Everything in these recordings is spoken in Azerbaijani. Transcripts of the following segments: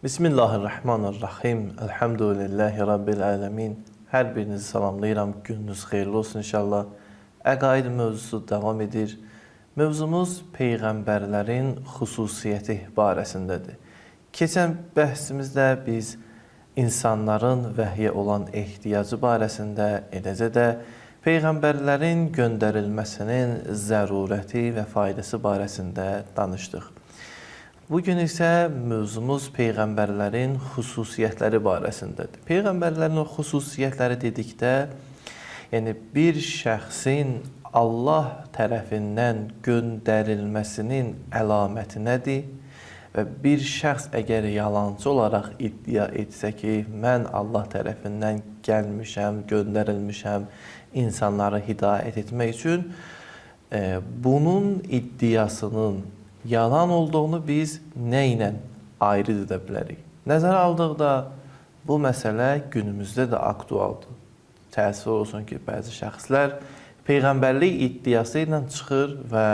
Bismillahirrahmanirrahim. Elhamdülillahi Rabbil alemin. Hər birinizi salamlayıram. Gününüz xeyirli olsun inşallah. Əqaid mövzusu davam edir. Mövzumuz peyğəmbərlərin xüsusiyyəti barəsindədir. Keçən bəhsimizdə biz insanların vəhyə olan ehtiyacı barəsində, eləcə də peyğəmbərlərin göndərilməsinin zərurəti və faydası barəsində danışdıq. Bugün isə mövzumuz peyğəmbərlərin xüsusiyyətləri barəsindədir. Peyğəmbərlərin o xüsusiyyətləri dedikdə, yəni bir şəxsin Allah tərəfindən göndərilməsinin əlaməti nədir? Və bir şəxs əgər yalancı olaraq iddia etsə ki, mən Allah tərəfindən gəlmişəm, göndərilmişəm, insanları hidayət etmək üçün, bunun iddiasının yalan olduğunu biz nə ilə ayrı edə bilərik? Nəzərə aldıqda bu məsələ günümüzdə də aktualdır. Təəssüf olsun ki, bəzi şəxslər peyğəmbərlik iddiası ilə çıxır və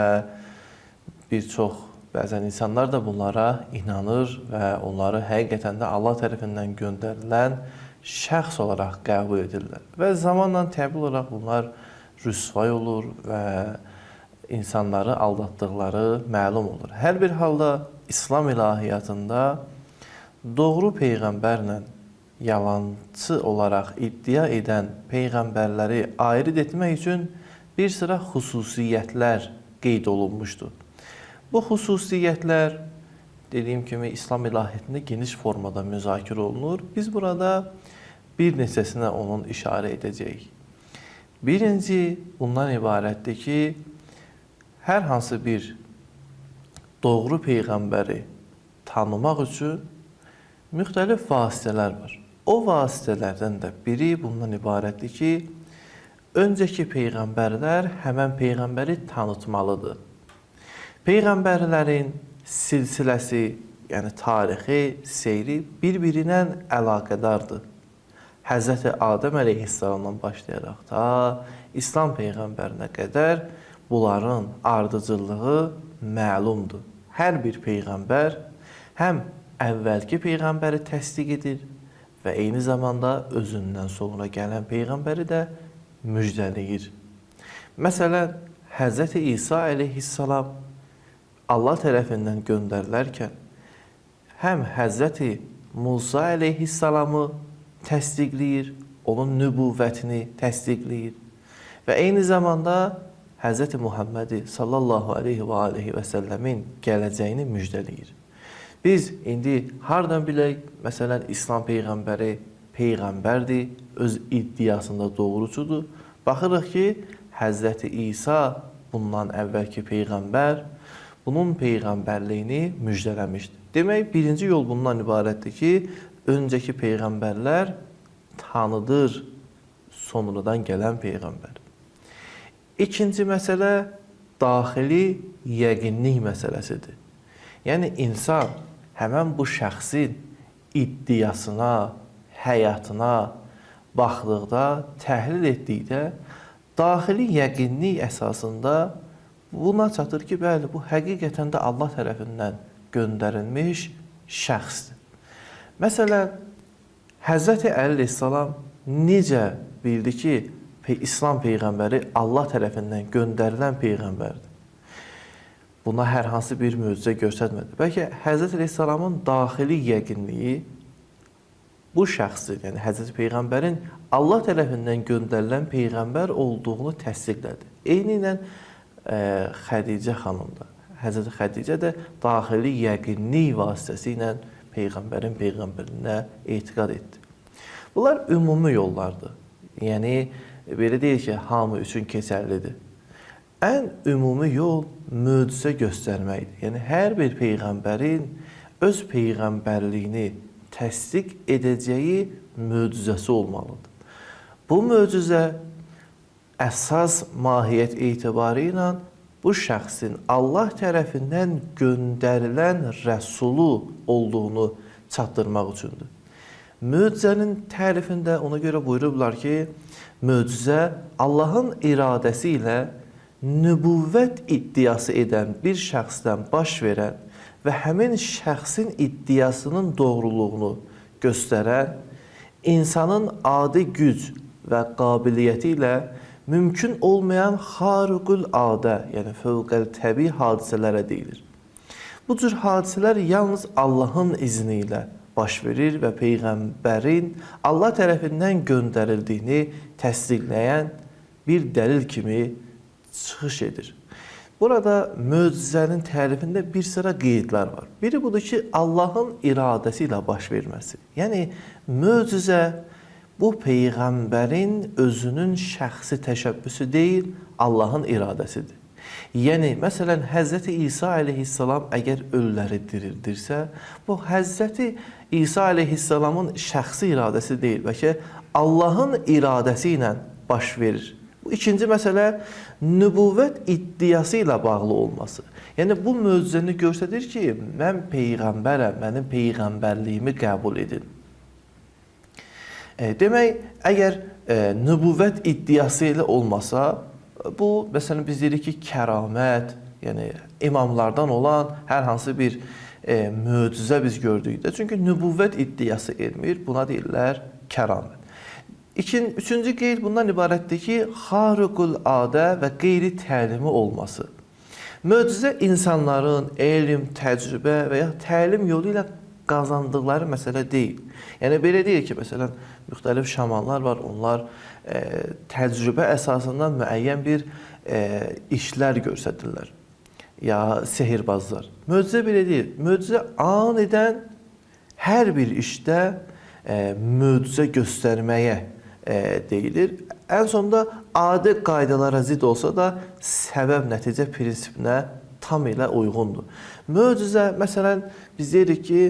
bir çox bəzən insanlar da bunlara inanır və onları həqiqətən də Allah tərəfindən göndərilən şəxs olaraq qəbul edirlər. Və zamanla təbii olaraq bunlar rüsvay olur və insanları aldatdıqları məlum olur. Hər bir halda İslam ilahiyyatında doğru peyğəmbərlə yalancı olaraq iddia edən peyğəmbərləri ayrı etmək üçün bir sıra xüsusiyyətlər qeyd olunmuşdur. Bu xüsusiyyətlər dediyim kimi İslam ilahiyyatında geniş formada müzakirə olunur. Biz burada bir neçəsinə onun işarə edəcəyik. Birinci bundan ibarətdir ki, hər hansı bir doğru peyğəmbəri tanımaq üçün müxtəlif vasitələr var. O vasitələrdən də biri bundan ibarətdir ki, öncəki peyğəmbərlər həmən peyğəmbəri tanıtmalıdır. Peyğəmbərlərin silsiləsi, yəni tarixi, seyri bir-birinə əlaqədardır. Həzrəti Adəm əleyhissalamdan başlayaraq da İslam peyğəmbərinə qədər bunların ardıcıllığı məlumdur. Hər bir peyğəmbər həm əvvəlki peyğəmbəri təsdiq edir və eyni zamanda özündən sonra gələn peyğəmbəri də müjdələyir. Məsələn, Həzrəti İsa əleyhissalam Allah tərəfindən göndərilərkən həm Həzrəti Musa əleyhissalamı təsdiqləyir, onun nübüvvətini təsdiqləyir və eyni zamanda Həzrəti Muhammədi sallallahu aleyhi və aleyhi və səlləmin gələcəyini müjdələyir. Biz indi hardan bilək, məsələn, İslam peyğəmbəri peyğəmbərdir, öz iddiasında doğrucudur. Baxırıq ki, Həzrəti İsa bundan əvvəlki peyğəmbər, bunun peyğəmbərliyini müjdələmişdir. Demək, birinci yol bundan ibarətdir ki, öncəki peyğəmbərlər tanıdır sonradan gələn peyğəmbər. İkinci məsələ daxili yəqinlik məsələsidir. Yəni, insan həmən bu şəxsin iddiasına, həyatına baxdıqda, təhlil etdikdə daxili yəqinlik əsasında buna çatır ki, bəli, bu həqiqətən də Allah tərəfindən göndərilmiş şəxsdir. Məsələn, Həzrəti Əli əleyhissalam necə bildi ki, İslam peyğəmbəri Allah tərəfindən göndərilən peyğəmbərdir? Buna hər hansı bir möcüzə göstərmədi. Bəlkə Həzrəti əleyhissalamın daxili yəqinliyi bu şəxsin, yəni Həzrəti peyğəmbərin Allah tərəfindən göndərilən peyğəmbər olduğunu təsdiqlədi. Eyni ilə Xədicə xanım da, Həzrəti Xədicə də daxili yəqinlik vasitəsi ilə peyğəmbərin peyğəmbərinə etiqad etdi. Bunlar ümumi yollardır. Yəni, belə deyil ki, hamı üçün keçərlidir. Ən ümumi yol möcüzə göstərməkdir. Yəni, hər bir peyğəmbərin öz peyğəmbərliyini təsdiq edəcəyi möcüzəsi olmalıdır. Bu möcüzə əsas mahiyyət etibarı ilə bu şəxsin Allah tərəfindən göndərilən rəsulu olduğunu çatdırmaq üçündür. Möcüzənin tərifində ona görə buyurublar ki, möcüzə Allahın iradəsi ilə nübüvvət iddiası edən bir şəxsdən baş verən və həmin şəxsin iddiasının doğruluğunu göstərən insanın adi güc və qabiliyyəti ilə mümkün olmayan xariqül-adə, yəni fövqəltəbii hadisələrə deyilir. Bu cür hadisələr yalnız Allahın izni ilə baş verir və Peyğəmbərin Allah tərəfindən göndərildiyini təsdiqləyən bir dəlil kimi çıxış edir. Burada möcüzənin tərifində bir sıra qeydlər var. Biri budur ki, Allahın iradəsi ilə baş verməsi. Yəni, möcüzə bu Peyğəmbərin özünün şəxsi təşəbbüsü deyil, Allahın iradəsidir. Yəni, məsələn, Həzrəti İsa əleyhissalam əgər ölüləri dirildirsə, bu Həzrəti İsa əleyhissalamın şəxsi iradəsi deyil, bəlkə Allahın iradəsi ilə baş verir. Bu ikinci məsələ nübüvvət iddiası ilə bağlı olması. Yəni, bu möcüzəni göstərir ki, mən Peyğəmbərəm, mənim Peyğəmbərliyimi qəbul edin. Demək, əgər nübüvvət iddiası ilə olmasa, bu, məsələn, biz deyirik ki, kəramət, yəni imamlardan olan hər hansı bir möcüzə biz gördükdə. Çünki nübüvvət iddiası etmir, buna deyirlər kəramət. Üçüncü qeyd bundan ibarətdir ki, xariqül-adə və qeyri-təlimi olması. Möcüzə insanların elm, təcrübə və ya təlim yolu ilə qazandıqları məsələ deyil. Yəni, belə deyil ki, məsələn, müxtəlif şamanlar var, onlar təcrübə əsasından müəyyən bir işlər göstərirlər. Ya sehirbazlar. Möcüzə belə deyil. Möcüzə aniden hər bir işdə möcüzə göstərməyə deyilir. Ən sonunda adi qaydalara zidd olsa da səbəb-nəticə prinsipinə tam ilə uyğundur. Möcüzə, məsələn, biz deyirik ki,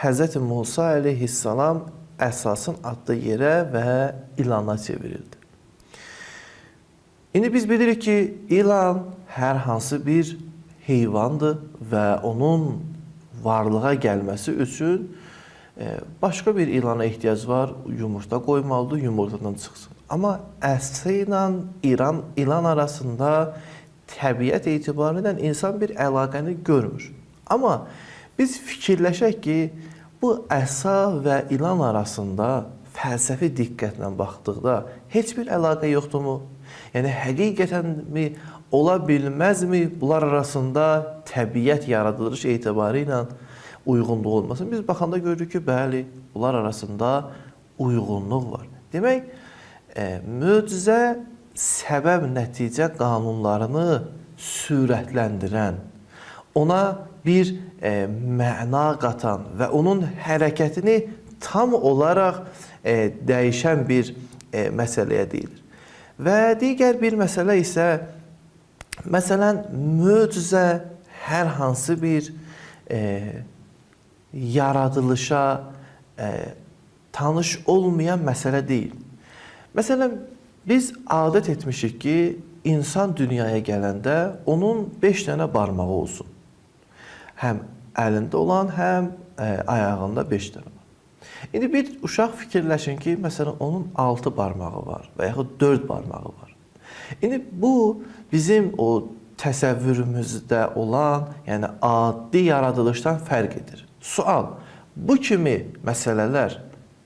Həzrəti Musa əleyhissalam əsasın adlı yerə və ilana çevrildi. İndi biz bilirik ki, ilan hər hansı bir heyvandır və onun varlığa gəlməsi üçün başqa bir ilana ehtiyac var, yumurta qoymalıdır, yumurtadan çıxsın. Amma əsli ilə ilan arasında təbiət etibarıyla insan bir əlaqəni görmür. Amma biz fikirləşək ki, bu əsa və ilan arasında fəlsəfi diqqətlə baxdıqda heç bir əlaqə yoxdurmu? Yəni, həqiqətənmi, ola bilməzmi bunlar arasında təbiət yaradılış etibarı ilə uyğunluq olmasın? Biz baxanda görürük ki, bəli, bunlar arasında uyğunluq var. Demək, möcüzə səbəb-nəticə qanunlarını sürətləndirən, ona bir məna qatan və onun hərəkətini tam olaraq dəyişən bir məsələyə deyilir. Və digər bir məsələ isə, məsələn, möcüzə hər hansı bir yaradılışa tanış olmayan məsələ deyil. Məsələn, biz adət etmişik ki, insan dünyaya gələndə onun 5 dənə barmağı olsun. Həm əlində olan, həm ayağında 5 dənə var. İndi bir uşaq fikirləşin ki, məsələn, onun 6 barmağı var və yaxud 4 barmağı var. İndi bu, bizim o təsəvvürümüzdə olan, yəni adi yaradılışdan fərq edir. Sual, bu kimi məsələlər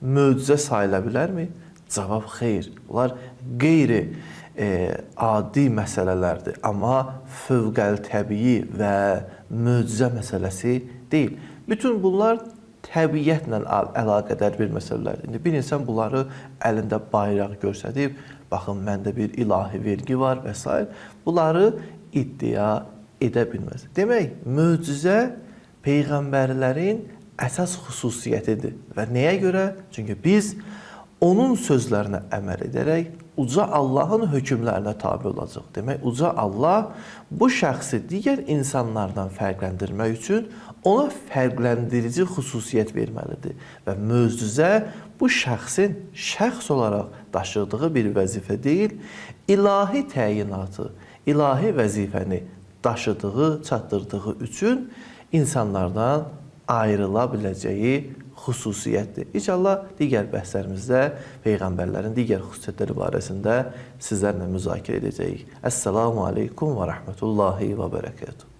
möcüzə sayıla bilərmi? Cavab, xeyr. Bunlar qeyri adi məsələlərdir, amma fövqəltəbii və möcüzə məsələsi deyil. Bütün bunlar təbiətlə əlaqədar bir məsələlərdir. İndi bir insan bunları əlində bayraq göstərib, baxın, məndə bir ilahi vergi var və s. Bunları iddia edə bilməz. Demək, möcüzə Peyğəmbərlərin əsas xüsusiyyətidir. Və nəyə görə? Çünki biz onun sözlərinə əməl edərək uca Allahın hökmlərinə tabi olacaq. Demək, uca Allah bu şəxsi digər insanlardan fərqləndirmək üçün ona fərqləndirici xüsusiyyət verməlidir. Və möcüzə bu şəxsin şəxs olaraq daşıdığı bir vəzifə deyil, ilahi təyinatı, ilahi vəzifəni daşıdığı, çatdırdığı üçün insanlardan ayrıla biləcəyi xüsusiyyətdir. İnşallah digər bəhslərimizdə Peyğəmbərlərin digər xüsusiyyətləri barəsində sizlərlə müzakirə edəcəyik. Əssalamu aleykum və rəhmətullahi və bərəkətuhu.